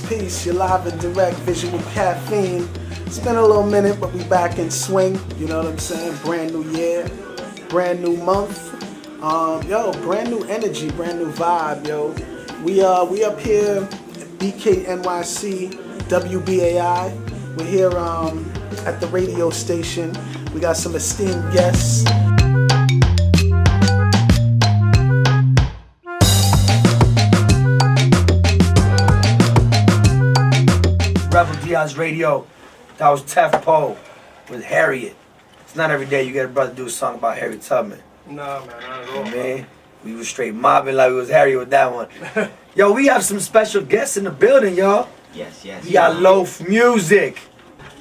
Peace, you're live and direct, visual caffeine. It's been a little minute, but we back in swing, you know what I'm saying? Brand new year, brand new month. Brand new energy, brand new vibe, yo. We up here at BKNYC, WBAI. We're here at the radio station. We got some esteemed guests. Rebel Diaz Radio. That was Tef Poe with Harriet. It's not every day you get a brother do a song about Harriet Tubman. No, man, not at all. Man, we was straight mobbing like we was Harriet with that one. Yo, we have some special guests in the building, y'all. Yes. We got LOAF MUZIK.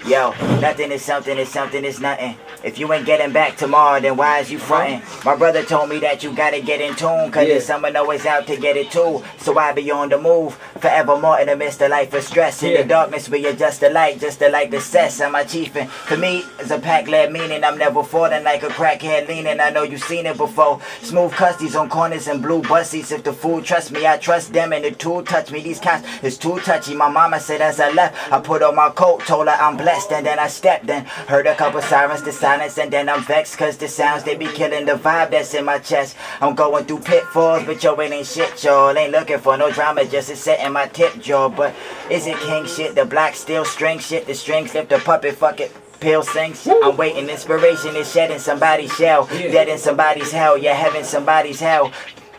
Yo, nothing is something is nothing. If you ain't getting back tomorrow, then why is you frontin'? My brother told me that you gotta get in tune, cause there's someone always out to get it too. So I be on the move, forevermore in the midst of life of stress. In the darkness we adjust the light, just to like the cess. I'm my chiefin'. For me, it's a pack-led meaning. I'm never falling like a crackhead leaning. I know you seen it before. Smooth custies on corners and blue bus seats. If the fool trust me, I trust them, and the tool touch me. These cats is too touchy. My mama said as I left, I put on my coat, told her I'm blessed, and then I stepped in. Heard a couple sirens, the silence, and then I'm vexed, cause the sounds, they be killing the vibe that's in my chest. I'm going through pitfalls, but yo, it ain't shit, y'all. Ain't looking for no drama, just a set in my tip jaw. But is it king shit? The block still string shit. The strings lift the puppet, fuck it. Pill sings. I'm waiting, inspiration is shed in somebody's shell. Dead in somebody's hell, yeah, heaven somebody's hell.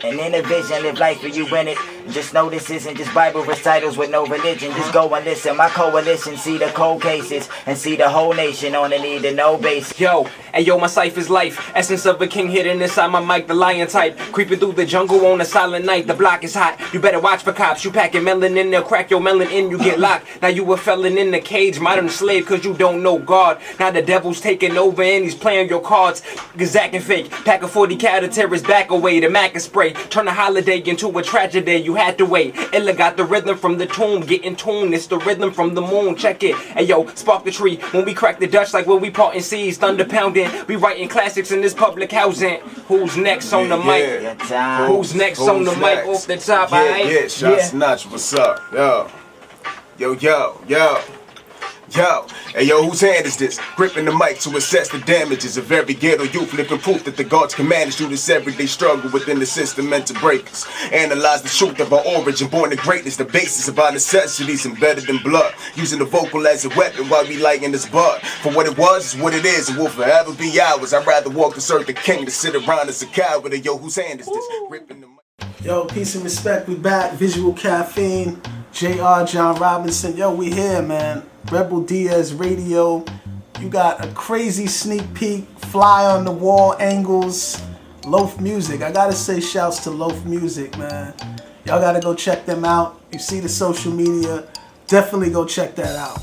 And in a vision, live life for you in it. Just know this isn't just Bible recitals with no religion. Just go and listen. My coalition see the cold cases and see the whole nation on the need to know base. Yo, my cipher's life. Essence of a king hidden inside my mic, the lion type. Creeping through the jungle on a silent night. The block is hot. You better watch for cops. You packing melanin, they'll crack your melon in. You get locked. Now you a felon in the cage, modern slave, cause you don't know God. Now the devil's taking over and he's playing your cards. Gazak and fake. Pack a 40 cal to tear his back away. The Mac and spray. Turn a holiday into a tragedy. You had to wait. Illa got the rhythm from the tomb. Get in tune. It's the rhythm from the moon. Check it. Hey yo, spark the tree. When we crack the Dutch like when we parting seas. Thunder pounding. We writing classics in this public housing. Who's next on the mic? Who's next on the mic? Off the top, Yeah, shots notch. What's up? Yo, hey yo, whose hand is this? Gripping the mic to assess the damages of every ghetto youth, living proof that the gods can manage through this everyday struggle within the system meant to break us. Analyze the truth of our origin, born to greatness, the basis of our necessities embedded in blood. Using the vocal as a weapon while we lighting this bud. For what it was is what it is, and will forever be ours. I'd rather walk this earth the king than sit around as a coward. Hey yo, whose hand is this? Gripping the mic. Yo, peace and respect. We back. Visual Caffeine. JR John Robinson. Yo, we here, man. Rebel Diaz Radio. You got a crazy sneak peek, fly on the wall angles. LOAF MUZIK. I gotta say shouts to LOAF MUZIK, man. Y'all gotta go check them out. You see the social media, definitely go check that out.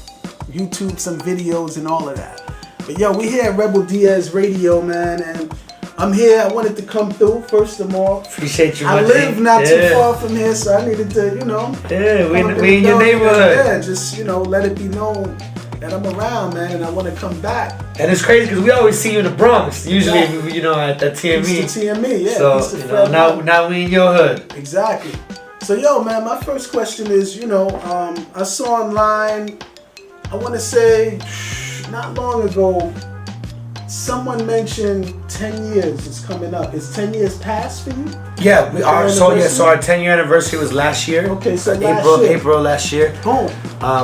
YouTube, some videos and all of that. But yo, we here at Rebel Diaz Radio, man, and I'm here. I wanted to come through, first of all. Appreciate you, I live not too far from here, so I needed to, you know. Yeah, we in your neighborhood. Yeah, just, you know, let it be known that I'm around, man, and I want to come back. And it's crazy because we always see you in the Bronx, usually, you know, at TME. East to TME, yeah. So, you know, now we in your hood. Exactly. So, yo, man, my first question is, you know, I saw online, I want to say, not long ago, someone mentioned 10 years is coming up. Is 10 years past for you? Yeah, so our 10-year anniversary was last year. Okay, so April last year. Boom.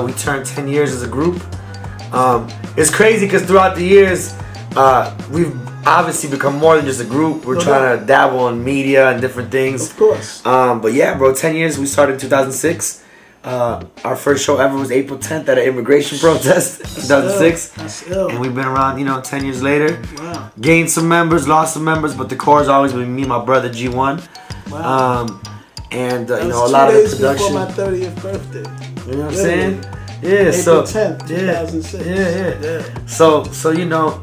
We turned 10 years as a group. It's crazy because throughout the years, we've obviously become more than just a group. We're trying to dabble in media and different things. Of course. But yeah, bro, 10 years. We started in 2006. Our first show ever was April 10th at an immigration protest in 2006. That's ill. And we've been around, 10 years later. Wow. Gained some members, lost some members, but the core has always been me and my brother G1. Wow. And you know, a lot of the production. Before my 30th birthday. You know what I'm saying? Yeah. April 10th, 2006. Yeah. So you know,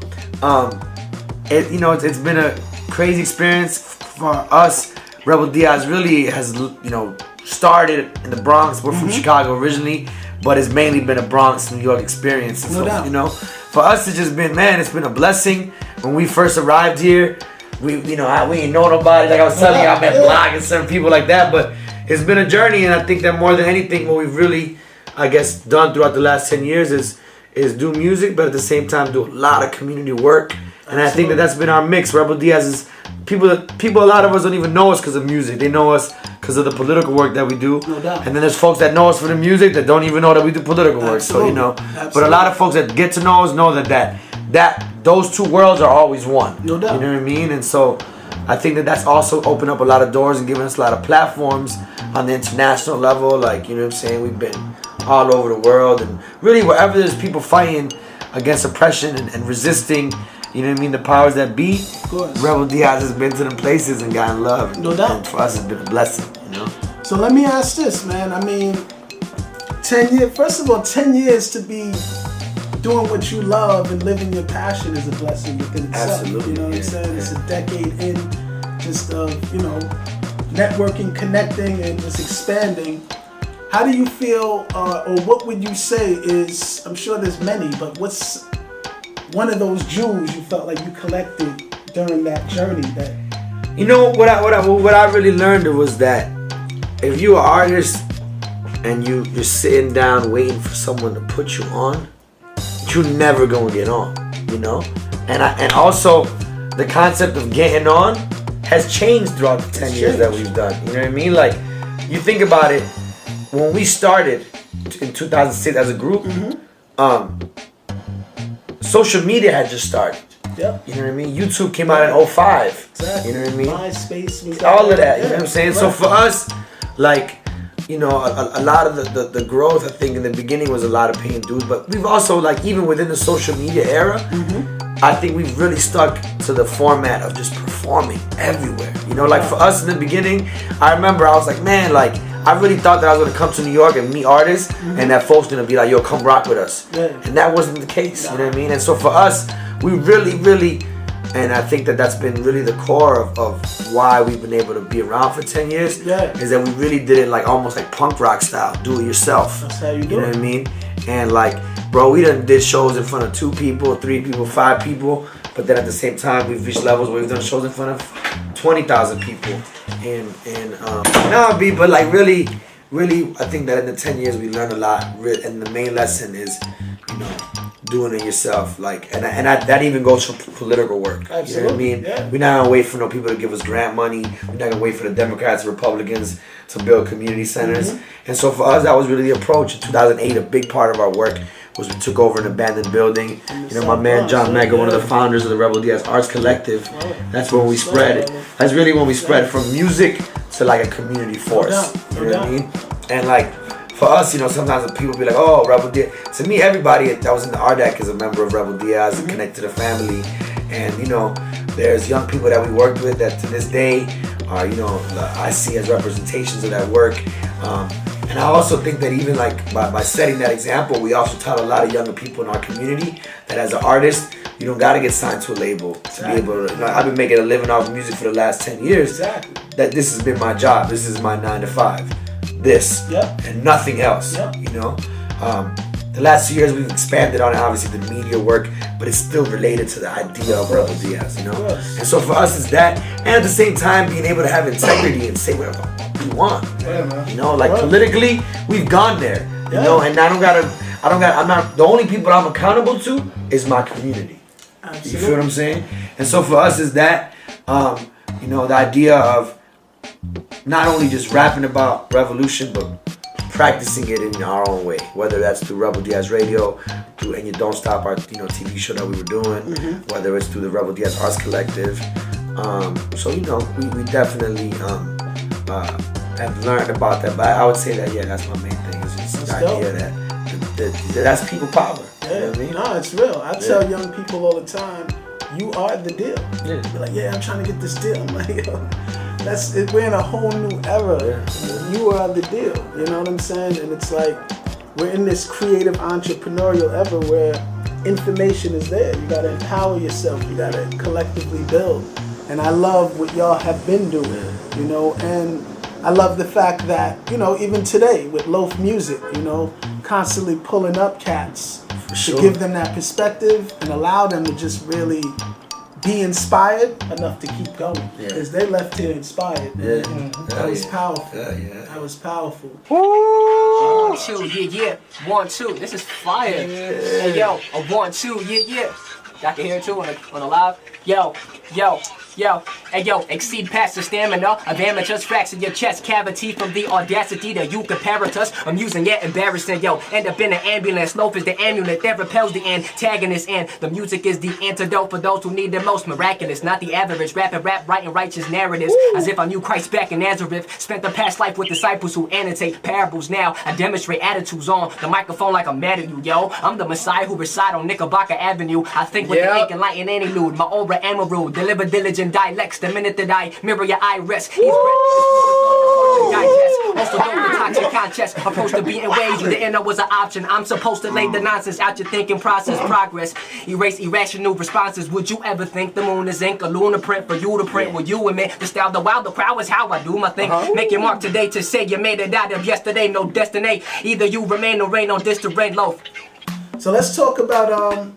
it's been a crazy experience for us. Rebel Diaz really has, you know, started in the Bronx. We're from Chicago originally, but it's mainly been a Bronx, New York experience. And No doubt. You know, for us it's just been, man, it's been a blessing. When we first arrived here, we ain't know nobody. Like I was telling you, I met Block and certain people like that, but it's been a journey, and I think that more than anything, what we've really, I guess, done throughout the last 10 years is do music, but at the same time do a lot of community work. And I think that that's been our mix. Rebel Diaz is people. A lot of us don't even know us because of music. They know us because of the political work that we do. No doubt. And then there's folks that know us for the music that don't even know that we do political work. So you know, but a lot of folks that get to know us know that those two worlds are always one. No doubt. You know what I mean? And so I think that that's also opened up a lot of doors and given us a lot of platforms on the international level. Like, you know what I'm saying? We've been all over the world, and really wherever there's people fighting against oppression and resisting, you know what I mean, the powers that be, Of course. Rebel Diaz has been to them places and gotten love. No doubt. And for us, it's been a blessing, you know? So let me ask this, man. I mean, 10 years, first of all, 10 years to be doing what you love and living your passion is a blessing within itself. Absolutely. You know what I'm saying? It's a decade in just of, you know, networking, connecting, and just expanding. How do you feel, or what would you say is, I'm sure there's many, but what's one of those jewels you felt like you collected during that journey? That, you know, what I really learned was that if you're an artist and you're sitting down waiting for someone to put you on, you're never gonna get on, you know? And also the concept of getting on has changed throughout the 10 years that we've done. You know what I mean? Like, you think about it, when we started in 2006 as a group, social media had just started. Yep. You know what I mean? YouTube came out in 05. Exactly. You know what I mean? MySpace was All of that, you know what I'm saying? Right. So for us, like, you know, a lot of the growth, I think, in the beginning was a lot of paying dues, but we've also, like, even within the social media era, I think we've really stuck to the format of just performing everywhere. You know, like, for us in the beginning, I remember I was like, man, like, I really thought that I was going to come to New York and meet artists, and that folks going to be like, yo, come rock with us. Yeah. And that wasn't the case, you know what I mean? And so for us, we really, and I think that that's been really the core of why we've been able to be around for 10 years, is that we really did it like almost like punk rock style, do it yourself. That's how you do You know it. what I mean? And like, bro, we done did shows in front of 2 people, 3 people, 5 people, but then at the same time, we've reached levels where we've done shows in front of 20,000 people. But like really, I think that in the 10 years we learned a lot, and the main lesson is, you know, doing it yourself, like, and that even goes for political work. Absolutely. You know what I mean? Yeah. We're not gonna wait for no people to give us grant money. We're not gonna wait for the Democrats and Republicans to build community centers. And so for us, that was really the approach. In 2008, a big part of our work was we took over an abandoned building. You know, my man John Mega, one of the founders of the Rebel Diaz Arts Collective, that's when we spread it. That's really when we spread from music to like a community force. You know what I mean? And like, for us, you know, sometimes people be like, oh, Rebel Diaz. To me, everybody that was in the RDAC is a member of Rebel Diaz and connected to the family. And, you know, there's young people that we worked with that to this day are, you know, I see as representations of that work. And I also think that even like by setting that example, we also taught a lot of younger people in our community that as an artist, you don't got to get signed to a label to be able to, you know, I've been making a living off music for the last 10 years. That this has been my job. This is my 9 to 5. This and nothing else, you know. The last 2 years we've expanded on obviously the media work, but it's still related to the idea of Rebel Diaz, you know. And so for us it's that, and at the same time being able to have integrity and say whatever we want, you know. Like politically, we've gone there, you know. And I'm not the only people I'm accountable to is my community. Absolutely. You feel what I'm saying? And so for us is that, you know, the idea of not only just rapping about revolution, but practicing it in our own way. Whether that's through Rebel Diaz Radio, through And You Don't Stop, our TV show that we were doing, whether it's through the Rebel Diaz Arts Collective. So you know, we definitely have learned about that. But I would say that that's my main thing. Is just the idea that that's people power. You know what I mean? No, it's real. I tell young people all the time, you are the deal. They're like, I'm trying to get this deal. I'm like, yo. we're in a whole new era. You are the deal. You know what I'm saying? And it's like we're in this creative entrepreneurial era where information is there. You gotta empower yourself. You gotta collectively build. And I love what y'all have been doing. You know, and I love the fact that, you know, even today with LOAF MUZIK, you know, constantly pulling up cats to give them that perspective and allow them to just really be inspired enough to keep going. Because they left here inspired. That was powerful. That was powerful. 1, 2, yeah. 1, 2. This is fire. Hey, yo, a 1, 2, yeah. Y'all can hear it too on the live. Yo. Hey yo, exceed past the stamina of amateurs, fracture your chest cavity from the audacity that you compare it to us. Amusing yet embarrassing, yo. End up in an ambulance. Loaf is the amulet that repels the antagonist, and the music is the antidote for those who need the most miraculous. Not the average rapping rap, writing righteous narratives. As if I knew Christ back in Nazareth. Spent the past life with disciples who annotate parables. Now I demonstrate attitudes on the microphone like I'm mad at you, yo. I'm the Messiah who reside on Knickerbocker Avenue. I think with the ink and light in any mood. My aura amaru, deliver diligent dialects. The minute that I mirror your iris, he's digest. Also don't the toxic contest. Approach the beaten ways. You didn't know was an option. I'm supposed to lay the nonsense out your thinking process. Progress. Erase irrational responses. Would you ever think the moon is ink? A lunar print for you to print? Will you admit the style, the wild, the crowd is how I do my thing? Make your mark today to say you made it out of yesterday. No destiny. Either you remain or reign on this terrain. Loaf. So let's talk about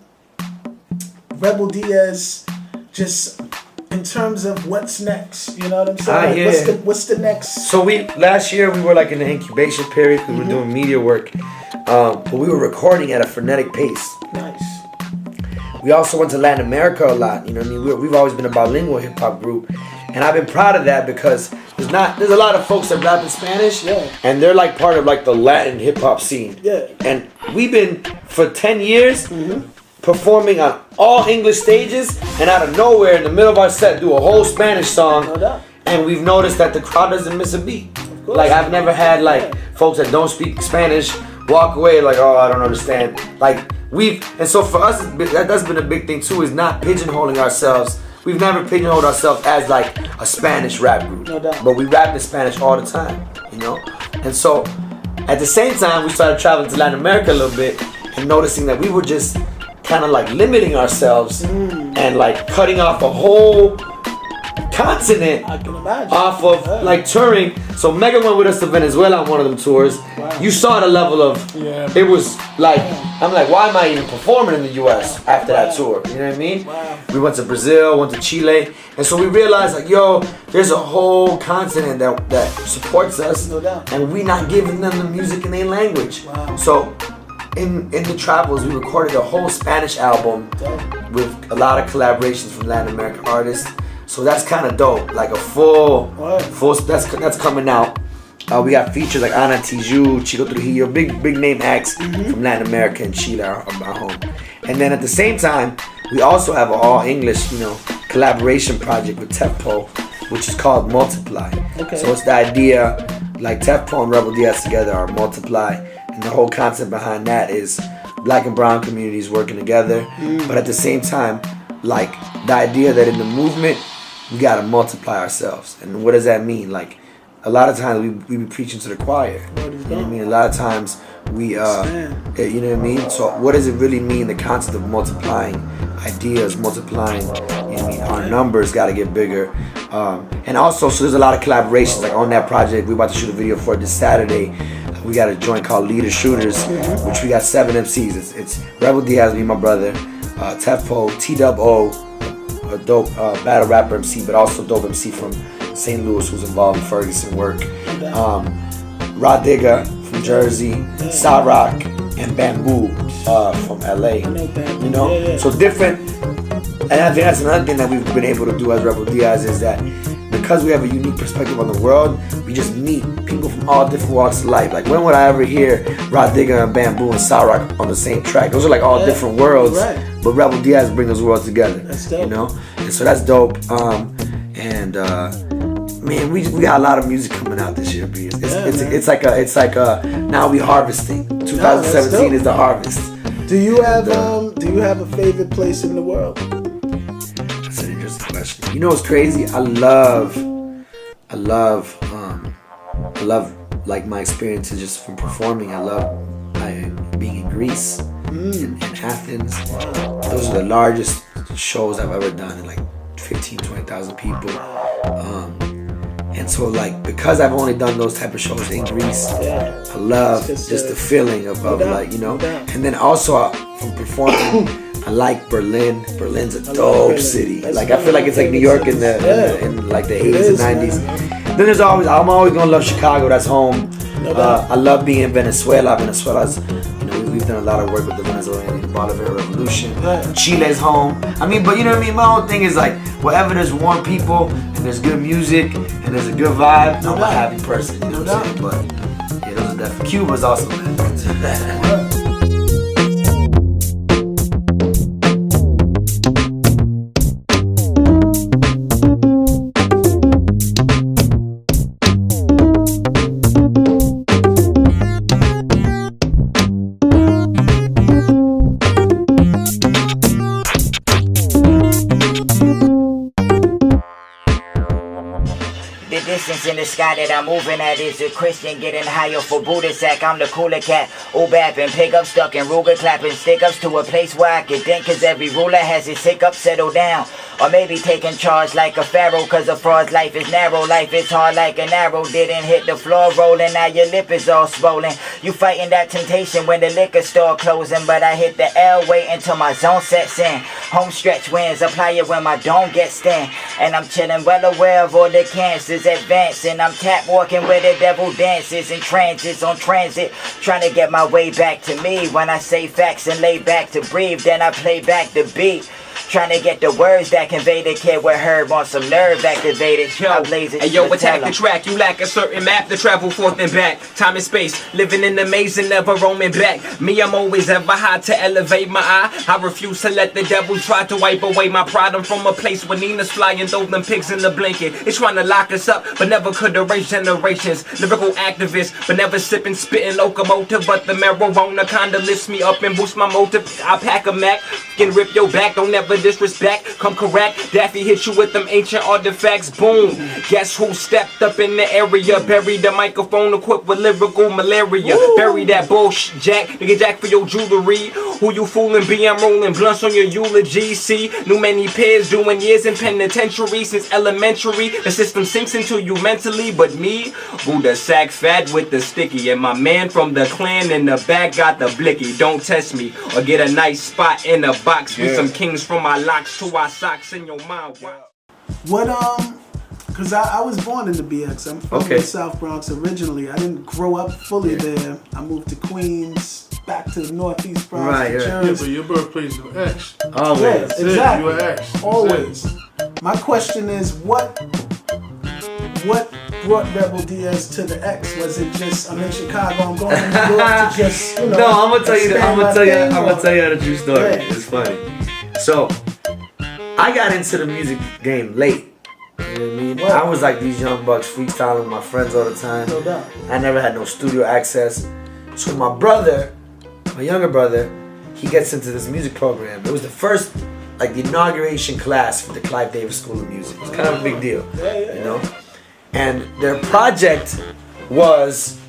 Rebel Diaz. Just in terms of what's next, you know what I'm saying? What's the next? So last year we were like in the incubation period because we were doing media work, but we were recording at a frenetic pace. Nice. We also went to Latin America a lot. You know what I mean? We've always been a bilingual hip hop group, and I've been proud of that because there's a lot of folks that rap in Spanish, and they're like part of like the Latin hip hop scene. And we've been for 10 years. Performing on all English stages, and out of nowhere in the middle of our set do a whole Spanish song, and we've noticed that the crowd doesn't miss a beat. Like I've never had like folks that don't speak Spanish walk away like, oh, I don't understand. Like and so for us that's been a big thing too, is not pigeonholing ourselves. We've never pigeonholed ourselves as like a Spanish rap group, but we rap in Spanish all the time, you know. And so at the same time we started traveling to Latin America a little bit and noticing that we were just kind of like limiting ourselves and like cutting off a whole continent off of like touring. So Mega went with us to Venezuela on one of them tours. You saw the level of it was like, I'm like, why am I even performing in the US after that tour? You know what I mean? We went to Brazil, went to Chile, and so we realized like, yo, there's a whole continent that supports us, and we not giving them the music in their language. So in the travels, we recorded a whole Spanish album with a lot of collaborations from Latin American artists. So that's kind of dope. Like a full that's coming out. We got features like Ana Tijoux, Chico Trujillo, big name acts from Latin America and Chile, our home. And then at the same time, we also have an all English, you know, collaboration project with Tefpo, which is called Multiply. So it's the idea, like Tefpo and Rebel Diaz together are Multiply. And the whole concept behind that is black and brown communities working together, but at the same time, like the idea that in the movement, we gotta multiply ourselves. And what does that mean? Like a lot of times we be preaching to the choir. You know what I mean? A lot of times we, you know what I mean? So what does it really mean? The concept of multiplying ideas, multiplying, you know what I mean? Our numbers gotta get bigger. And also, so there's a lot of collaborations. Like on that project, we're about to shoot a video for it this Saturday. We got a joint called Leader Shooters, which we got 7 MCs. It's Rebel Diaz, me and my brother, Tefpo, T-Dub-O, a dope battle rapper MC, but also dope MC from St. Louis who's involved in Ferguson work. Rod Digga from Jersey, Sa-Rock, and Bamboo from LA. You know? So different, and I think that's another thing that we've been able to do as Rebel Diaz is that because we have a unique perspective on the world, we just meet people from all different walks of life. Like when would I ever hear Rod Digga and Bamboo and Sa-Rock on the same track? Those are like all different worlds, but Rebel Diaz bring those worlds together. You know, and so that's dope. Man, we got a lot of music coming out this year. It's like a now we harvesting. 2017 is the harvest. Do you have a favorite place in the world? That's an interesting question. You know what's crazy? I love I love like my experiences just from performing. I love being in Greece, in Athens. Those are the largest shows I've ever done, in like 20,000 people. And so like, because I've only done those type of shows in Greece, I love just the feeling of like, you know. And then also from performing, I like Berlin. Berlin's a dope city. Like, I feel like it's like New York in like the 80s and 90s. Then I'm always gonna love Chicago. That's home. I love being in Venezuela. Venezuela's, you know, we've done a lot of work with the Venezuelan Bolivar Revolution. Chile's home. I mean, but you know what I mean? My whole thing is like, wherever there's warm people and there's good music and there's a good vibe, I'm a happy person. You know what I'm saying? But yeah, those are definitely. Cuba's awesome, man. In the sky that I'm moving at is a Christian getting higher for Buddha sack. I'm the cooler cat, bapping, pick up, stuck in Ruger, clapping stick ups to a place where I can think, cause every ruler has his hiccup, settle down. Or maybe taking charge like a pharaoh, cause a fraud's life is narrow, life is hard like an arrow. Didn't hit the floor rolling, now your lip is all swollen. You fighting that temptation when the liquor store closing, but I hit the L, wait until my zone sets in. Home stretch wins, apply it when my dome gets thin. And I'm chilling well aware of all the cancers advancing. I'm tap walking where the devil dances and transits on transit, trying to get my way back to me. When I say facts and lay back to breathe, then I play back the beat. Trying to get the words that convey the kid with herb on some nerve activated. Yo, hey yo, attack the track. You lack a certain map to travel forth and back. Time and space, living in the maze and never roaming back. Me, I'm always ever high to elevate my eye. I refuse to let the devil try to wipe away my pride. I'm from a place where Nina's flying, throw them pigs in the blanket. It's trying to lock us up, but never could erase generations. Lyrical activist, but never sipping, spitting locomotive. But the marijuana kinda lifts me up and boosts my motive. I pack a Mac, can rip your back, don't never disrespect, come correct. Daffy hit you with them ancient artifacts, boom. Guess who stepped up in the area? Buried the microphone equipped with lyrical malaria. Bury that bullshit, Jack. Nigga Jack for your jewelry. Who you fooling? I'm rolling blunts on your eulogy. See, knew many peers doing years in penitentiary since elementary. The system sinks into you mentally, but me, Buddha sack fat with the sticky. And my man from the clan in the back got the blicky. Don't test me or get a nice spot in a box with some kings from my locks to our socks in your mind. What cause I was born in the BX. I'm from the South Bronx originally. I didn't grow up fully there. I moved to Queens, back to the Northeast Bronx, Jersey. Yeah, but your birthplace is X. Always. Yeah, exactly. You are X. Always. My question is, what brought Rebel Diaz to the X? Was it just, I'm in Chicago, I'm going to New York to just, you know? No, I'm gonna tell you the true story. Yeah. It's funny. So, I got into the music game late. You know what I mean? I was like these young bucks freestyling with my friends all the time. No doubt. I never had no studio access. So my brother, my younger brother, he gets into this music program. It was the first, like the inauguration class for the Clive Davis School of Music. It's kind of a big deal, you know? And their project was,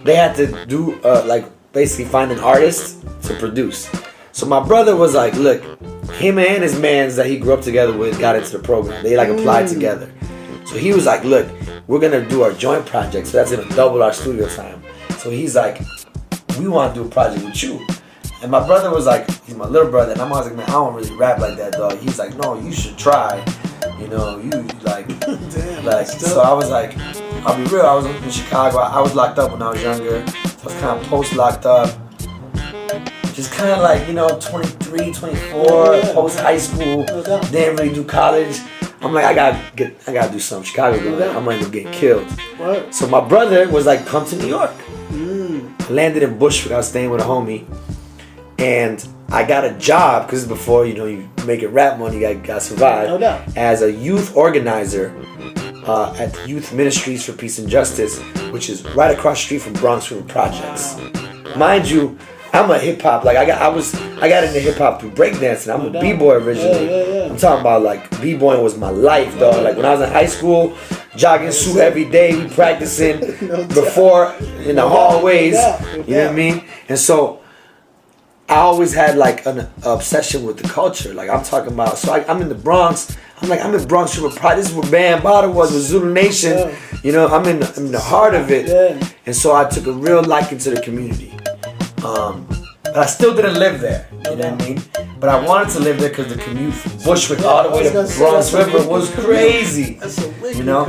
they had to do, like basically find an artist to produce. So my brother was like, look, him and his mans that he grew up together with got into the program. They like applied together. So he was like, look, we're gonna do our joint project, so that's gonna double our studio time. So he's like, we wanna do a project with you. And my brother was like, he's my little brother, and I'm always like, man, I don't really rap like that, dog. He's like, no, you should try. You know, you like, damn, like. So I was like, I'll be real. I was in Chicago. I was locked up when I was younger. So I was kind of post locked up. Just kind of like, you know, 23, 24, post high school. Didn't really do college. I'm like, I gotta do something. Chicago, I'm gonna end up getting killed. What? So my brother was like, come to New York. I landed in Bushwick. I was staying with a homie, and I got a job because before, you know, you make it rap money, you gotta survive. No doubt. As a youth organizer at the Youth Ministries for Peace and Justice, which is right across the street from Bronx River Projects. Mind you, I'm a hip hop. Like I got into hip hop through breakdancing. I'm a b-boy originally. Yeah. I'm talking about like b-boying was my life, dog. Like when I was in high school, jogging suit every day. We practicing before in the hallways. You know what I mean? And so I always had like an obsession with the culture. Like I'm talking about, so I'm in the Bronx. I'm in Bronx River Pride. This is where Bambaataa was with Zulu Nation. You know, I'm in the heart of it. And so I took a real liking to the community. But I still didn't live there. You know what I mean? But I wanted to live there because the commute from Bushwick all the way to Bronx River was crazy. You know?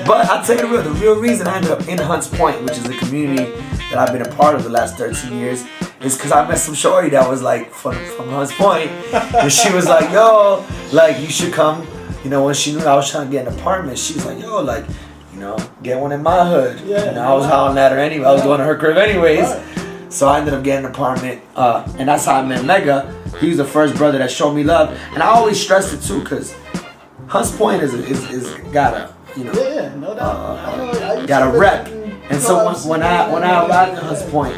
But I'll tell you the real reason I ended up in Hunts Point, which is the community that I've been a part of the last 13 years, is because I met some shorty that was like from Hunts Point. And she was like, yo, like you should come. You know, when she knew I was trying to get an apartment, she was like, yo, like, you know, get one in my hood. And I was hollering at her anyway. I was going to her crib anyways. So I ended up getting an apartment. And that's how I met Mega. He was the first brother that showed me love. And I always stressed it too, because Hunts Point is got a, you know, got a rep. And so when I arrived at Hunts Point,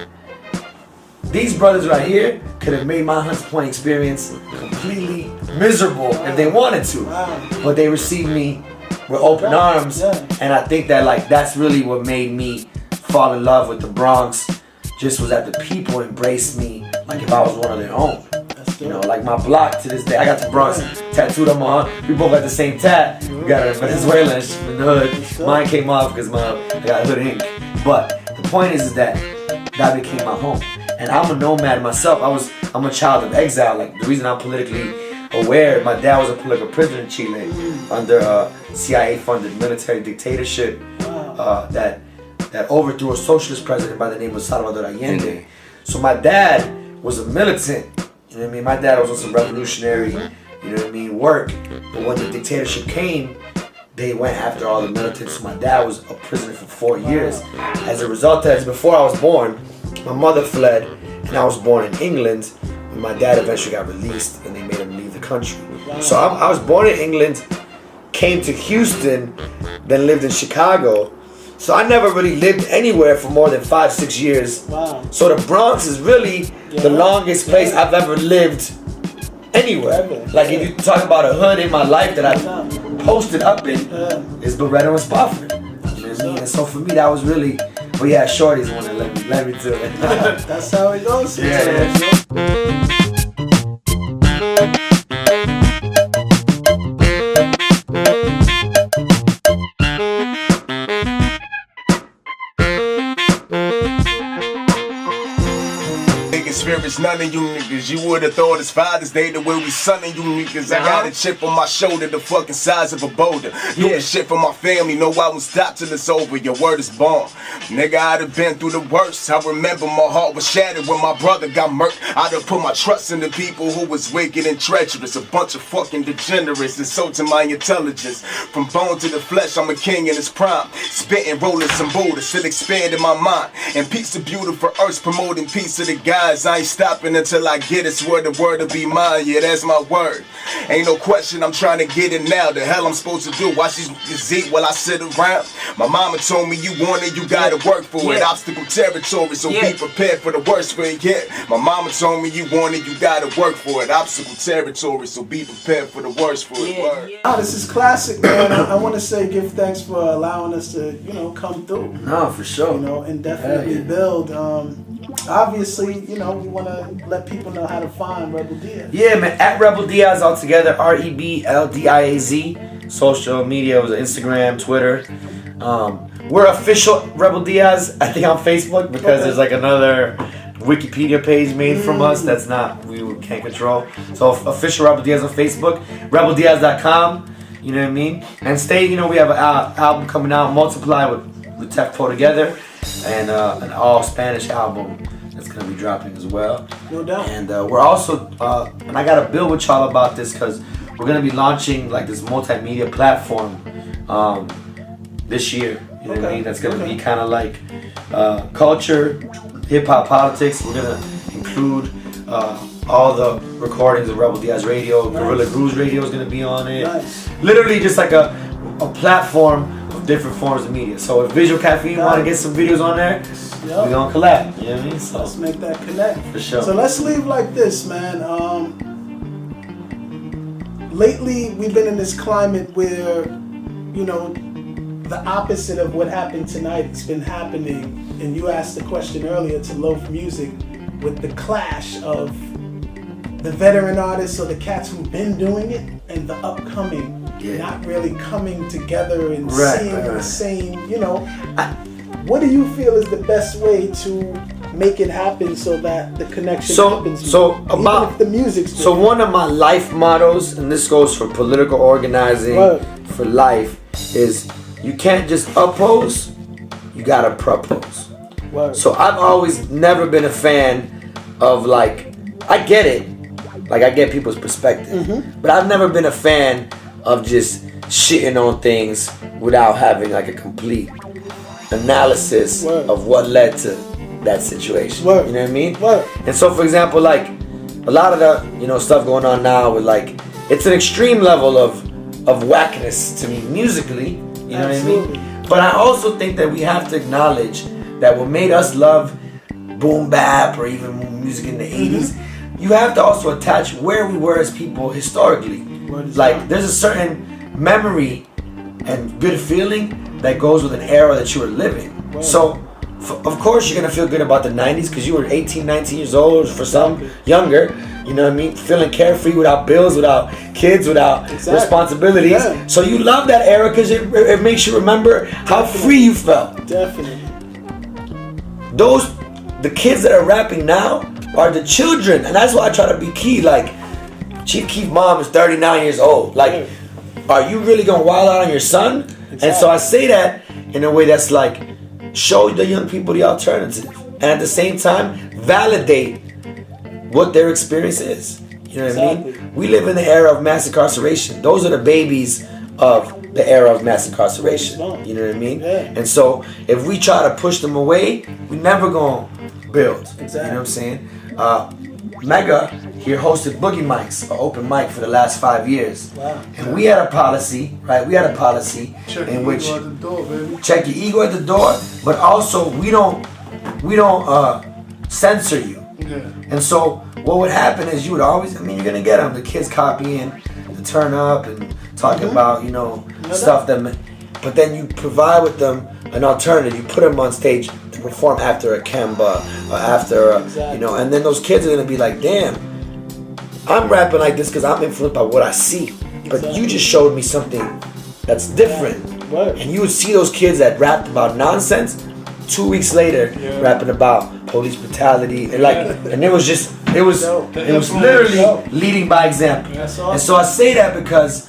these brothers right here could have made my Hunts Point experience completely miserable if they wanted to. But they received me with open arms. And I think that like that's really what made me fall in love with the Bronx. Just was that the people embraced me like if I was one of their own. You know, like my block to this day, I got the Bronx tattooed on my arm. We both got the same tat. We got a Venezuelan in the hood. Mine came off because I got hood ink. But the point is that became my home. And I'm a nomad myself. I'm a child of exile. Like the reason I'm politically aware, my dad was a political prisoner in Chile under a CIA-funded military dictatorship that overthrew a socialist president by the name of Salvador Allende. So my dad was a militant. You know what I mean? My dad was on some revolutionary, you know what I mean, work. But when the dictatorship came, they went after all the militants. So my dad was a prisoner for 4 years. As a result of that, before I was born, my mother fled, and I was born in England. And my dad eventually got released, and they made him leave the country. So I was born in England, came to Houston, then lived in Chicago. So I never really lived anywhere for more than 5-6 years. So the Bronx is really the longest place I've ever lived anywhere. Like if you talk about a hood in my life that I posted up in, it's Beretto and Spofford. You know what I mean? And so for me that was really, well yeah, shorties want to let me do it. That's how it goes. Spirits, none of you niggas. You would've thought it's Father's Day the way we sunning you niggas. I got a chip on my shoulder, the fucking size of a boulder. Doing shit for my family, no I won't stop till it's over. Your word is born. Nigga, I'd have been through the worst. I remember my heart was shattered when my brother got murked. I'd have put my trust in the people who was wicked and treacherous. A bunch of fucking degenerates insulting my intelligence. From bone to the flesh, I'm a king in his prime. Spitting, rolling some boulders, still expanding my mind. And peace to beautiful earths, promoting peace to the guys. I ain't stopping until I get it, swear the word will be mine, yeah, that's my word. Ain't no question, I'm trying to get it now. The hell I'm supposed to do? Watch these eat while I sit around? My mama told me you want it, you gotta work for it. Obstacle territory, so be prepared for the worst for it, My mama told me you want it, you gotta work for it. Obstacle territory, so be prepared for the worst for it. Word. This is classic, man. I want to say give thanks for allowing us to, you know, come through. No, for sure. You know, and definitely build. Obviously, you know, we want to let people know how to find Rebel Diaz. Yeah, man, at Rebel Diaz altogether, REBLDIAZ. Social media was Instagram, Twitter. We're official Rebel Diaz, I think, on Facebook because there's like another Wikipedia page made from us that's not, we can't control. So official Rebel Diaz on Facebook, rebeldiaz.com, you know what I mean? And stay, you know, we have an album coming out, Multiply with Tef Pro together, and an all Spanish album that's gonna be dropping as well. No doubt. And we're also, and I gotta build with y'all about this because we're gonna be launching like this multimedia platform this year. You know what I mean? That's gonna be kind of like culture, hip hop, politics. We're gonna include all the recordings of Rebel Diaz Radio. Gorilla Grooves Radio is gonna be on it. Literally just like a platform of different forms of media. So if Visual Caffeine want to get some videos on there, we're gonna collab. You know what I mean? So let's make that connect. For sure. So let's leave like this, man. Lately we've been in this climate where, you know, the opposite of what happened tonight. It's been happening, and you asked the question earlier to LOAF MUZIK with the clash of the veteran artists or the cats who've been doing it and the upcoming not really coming together and seeing the same, you know. What do you feel is the best way to make it happen so that the connection happens? So about the music. So one of my life mottos, and this goes for political organizing, for life, is you can't just oppose, you gotta propose. So I've always never been a fan of like, I get it, like I get people's perspective, but I've never been a fan of just shitting on things without having like a complete analysis of what led to that situation. You know what I mean? And so, for example, like a lot of the stuff going on now with like, it's an extreme level of whackness to me musically. You know what I mean? But I also think that we have to acknowledge that what made us love boom bap or even music in the 80s, you have to also attach where we were as people historically. Like there's a certain memory and good feeling that goes with an era that you were living. So of course you're gonna feel good about the 90s because you were 18, 19 years old, or for some younger, you know what I mean, feeling carefree without bills, without kids, without responsibilities. So you love that era because it makes you remember how free you felt. The kids that are rapping now are the children, and that's why I try to be key. Like Chief Keef's mom is 39 years old. Like, are you really gonna wild out on your son? And so I say that in a way that's like, show the young people the alternative, and at the same time validate what their experience is. You know what I mean? We live in the era of mass incarceration. Those are the babies of the era of mass incarceration. You know what I mean? And so if we try to push them away, we never gonna build. You know what I'm saying? Mega here hosted Boogie Mics, an open mic for the last 5 years. And we had a policy, right? We had a policy in which check your ego at the door, but also we don't censor you. And so what would happen is you would always, you're gonna get them, the kids copying the turn up and talking about, stuff that, but then you provide with them an alternative. You put them on stage to perform after a Kemba or after and then those kids are gonna be like, damn, I'm rapping like this because I'm influenced by what I see, but you just showed me something that's different. And you would see those kids that rapped about nonsense 2 weeks later rapping about police brutality and and it was literally leading by example. And so I say that because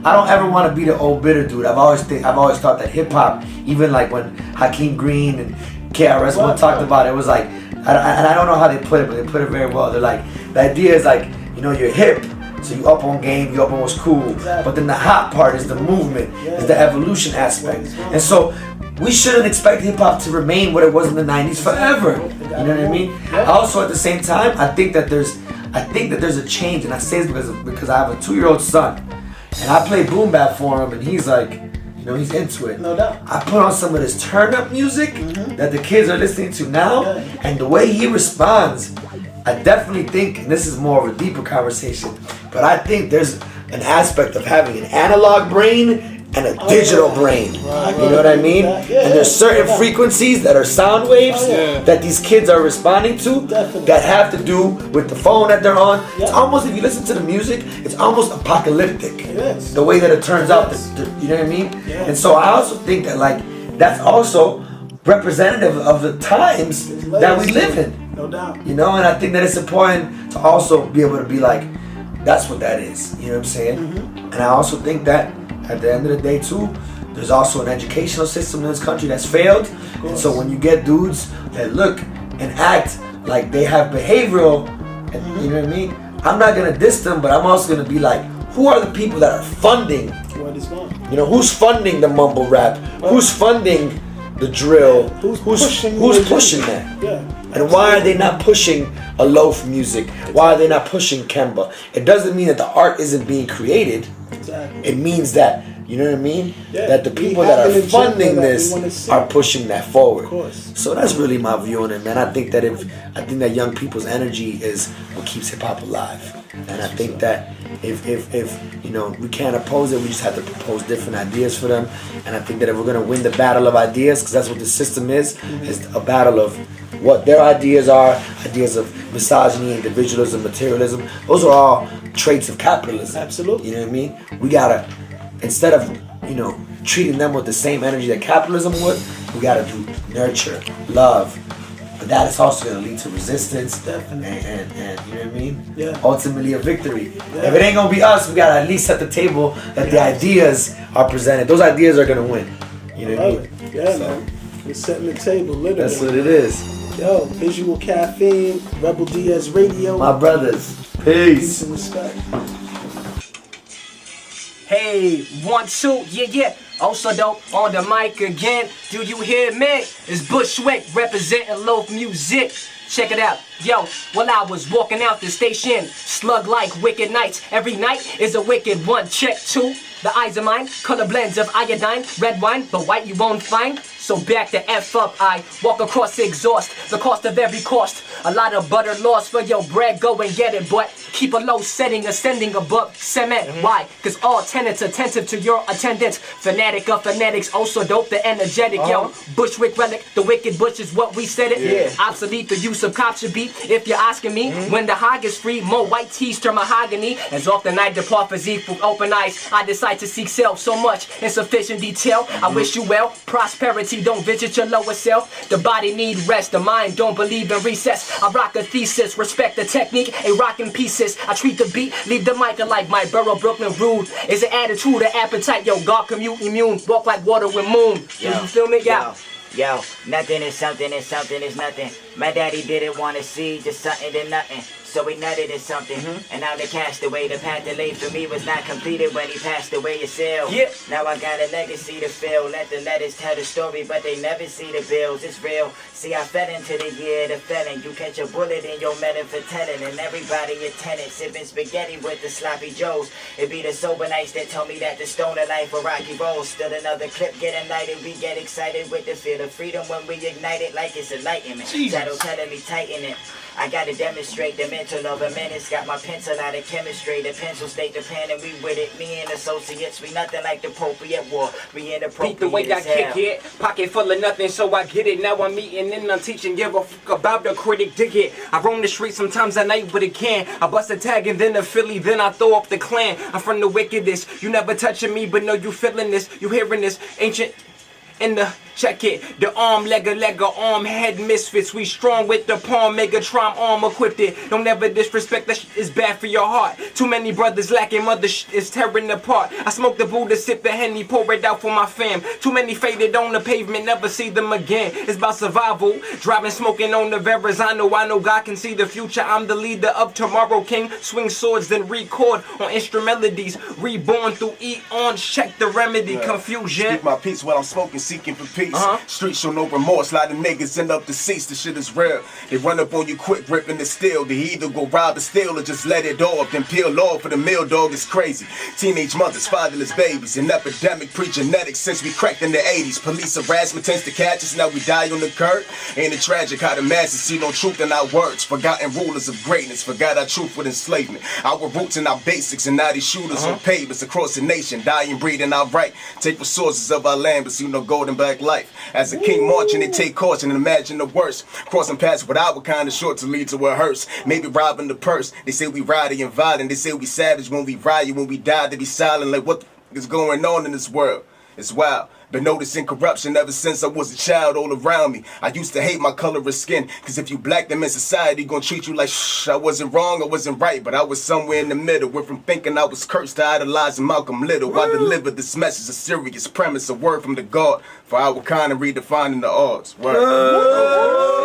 I don't ever want to be the old bitter dude. I've always thought that hip hop, even like when Hakeem Green and KRS-One talked about it, was like, and I don't know how they put it, but they put it very well. They're like, the idea is like, you're hip, so you up on game, you up on what's cool, but then the hot part is the movement, is the evolution aspect. And so we shouldn't expect hip hop to remain what it was in the 90s forever. You know what I mean? Also at the same time, I think that there's a change, and I say this because I have a 2-year-old son. And I play boom bap for him, and he's like, he's into it. No doubt. I put on some of this turn up music that the kids are listening to now, and the way he responds, I definitely think, and this is more of a deeper conversation, but I think there's an aspect of having an analog brain and a digital brain. You know what I mean? And there's certain frequencies that are sound waves that these kids are responding to that have to do with the phone that they're on. It's almost, if you listen to the music, it's almost apocalyptic. The way that it turns out, you know what I mean? And so I also think that that's also representative of the times that we live in. No doubt. And I think that it's important to also be able to be like, that's what that is. You know what I'm saying? And I also think that at the end of the day too, there's also an educational system in this country that's failed. And so when you get dudes that look and act like they have behavioral, you know what I mean? I'm not gonna diss them, but I'm also gonna be like, who are the people that are funding? Who's funding the mumble rap? Who's funding the drill? Who's pushing that? And why are they not pushing a LOAF MUZIK? Why are they not pushing Kemba? It doesn't mean that the art isn't being created. It means that You know what I mean? Yeah, that the people that are funding this are pushing that forward. Of course. So that's really my view on it, man. I think that young people's energy is what keeps hip hop alive. And I think that if you know, we can't oppose it, we just have to propose different ideas for them. And I think that if we're gonna win the battle of ideas, because that's what the system is a battle of what their ideas are, ideas of misogyny, individualism, materialism. Those are all traits of capitalism. Absolutely. You know what I mean? We gotta, instead of, you know, treating them with the same energy that capitalism would, we gotta do nurture, love. But that is also gonna lead to resistance, definitely, and you know what I mean? Yeah. Ultimately a victory. Yeah. If it ain't gonna be us, we gotta at least set the table that the ideas are presented. Those ideas are gonna win. You know what I mean? Yeah, man. We're setting the table, literally. That's what it is. Yo, Visual Caffeine, Rebel Diaz Radio. My brothers. Peace. Peace and respect. Hey, 1, 2, yeah. Also dope on the mic again. Do you hear me? It's Bushwick representing LOAF MUZIK. Check it out. Yo, while I was walking out the station, slug like wicked nights. Every night is a wicked one. Check 2. The eyes of mine, color blends of iodine, red wine, but white you won't find. So back the F up, I walk across exhaust, the cost of every cost. A lot of butter lost for your bread, go and get it, but keep a low setting, ascending above cement. Why? Cause all tenants attentive to your attendance. Fanatic of fanatics, also dope, the energetic. Yo, Bushwick relic, the wicked bush is what we said it. Obsolete, the use of cops should be, if you're asking me. When the hog is free, more white tees turn mahogany. As often I depart physique with open eyes, I decide to seek self so much insufficient detail. I wish you well, prosperity, don't visit your lower self. The body need rest, the mind don't believe in recess. I rock a thesis, respect the technique, a rockin' pieces. I treat the beat, leave the mic like my borough, Brooklyn rude. Is an attitude, an appetite, yo, God commute immune. Walk like water with moon. Yo, you feel me? Yo, nothing is something and something is nothing. My daddy didn't want to see just something to nothing. So he nutted in something, and now they cast away. The path that lay for me was not completed when he passed away himself. Now I got a legacy to fill. Let the letters tell the story, but they never see the bills. It's real. See, I fell into the year of the felon. You catch a bullet in your melon for telling, and everybody a tenant sipping spaghetti with the sloppy joes. It be the sober nights that tell me that the stoner life a rocky roll. Still another clip getting lighted. We get excited with the feel of freedom when we ignite it like it's enlightenment. Shadow telling me tighten it. I gotta demonstrate the mental of a menace. Got my pencil out of chemistry. The pencil state the pen and we with it. Me and associates, we nothing like the appropriate war. We inappropriate. Beat the way I kick it. Pocket full of nothing, so I get it. Now I'm eating and I'm teaching. Give a fuck about the critic. Dig it. I roam the streets sometimes at night with a can. I bust a tag and then a Philly. Then I throw up the clan. I'm from the wickedest. You never touching me, but know you feeling this. You hearing this ancient. In the check it, the arm, leg, arm, head misfits. We strong with the palm, Megatron arm equipped it. Don't ever disrespect, that shit is bad for your heart. Too many brothers lacking, mother shit is tearing apart. I smoke the Buddha, sip the Henny, pour it out for my fam. Too many faded on the pavement, never see them again. It's about survival, driving, smoking on the Verrazano. I know God can see the future, I'm the leader of tomorrow. King, swing swords, then record on instrument melodies. Reborn through eons, check the remedy, confusion. Speak my peace while I'm smoking, seeking for peace. Streets show no remorse, a lot of niggas end up deceased. The shit is real. They run up on you quick, ripping the steel. They either go rob the steel or just let it off, then peel off for the meal. Dog is crazy. Teenage mothers, fatherless babies, an epidemic pre-genetics since we cracked in the 80s. Police harassment tends to catch us, now we die on the curb. Ain't it tragic how the masses see no truth in our words? Forgotten rulers of greatness, forgot our truth with enslavement. Our roots and our basics, and now these shooters on pavements across the nation, dying, breeding our right. Take resources of our land, but see no golden black life. As a king marching, they take caution and imagine the worst. Crossing paths with our kind of short to lead to a hearse. Maybe robbing the purse. They say we rowdy and violent. They say we savage when we riot. When we die, they be silent. Like what the f is going on in this world? It's wild. Been noticing corruption ever since I was a child all around me. I used to hate my color of skin, cause if you black them in society, gonna treat you like shh. I wasn't wrong, I wasn't right, but I was somewhere in the middle. Went from thinking I was cursed to idolizing Malcolm Little. I delivered this message, a serious premise, a word from the God for our kind and redefining the odds. Word.